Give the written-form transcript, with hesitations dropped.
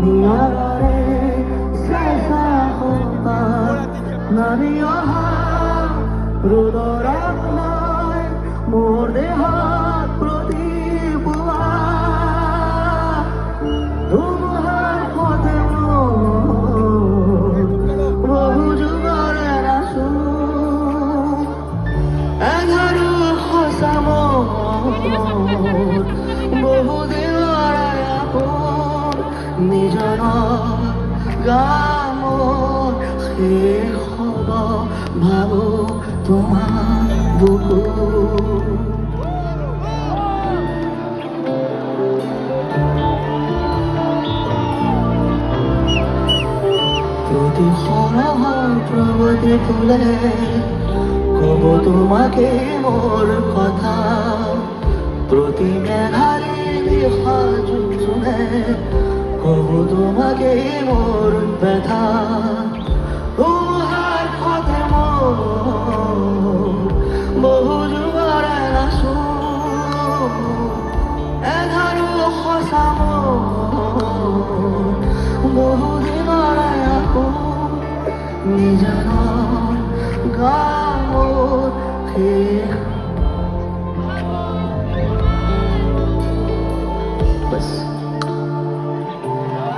নিয়াৰে চেঁচা সপাত নামি অহা ৰ'দৰ আগলৈ মোৰ দেহত প্ৰতিপুৱা ধুমুহাৰ পথে বহু যুগৰে নাচো এঘাৰো সঁচা বহু দিনৰে আপোন নিজৰ গামত শেষ হ'ব ভাবো তোমাৰ বুকু প্ৰতি সৰহৰ প্ৰগতি তোলে ক'ব তোমাকে মোৰ কথা প্ৰতি মেঘাৰী দিশা যোনে ক'ব তোমাকে মোৰ ব্যথা তোমাৰ পথে বহু যুগৰে নাচো এঘাৰো সঁচা বহু দিনৰে আকৌ নিজৰ গামত শেষ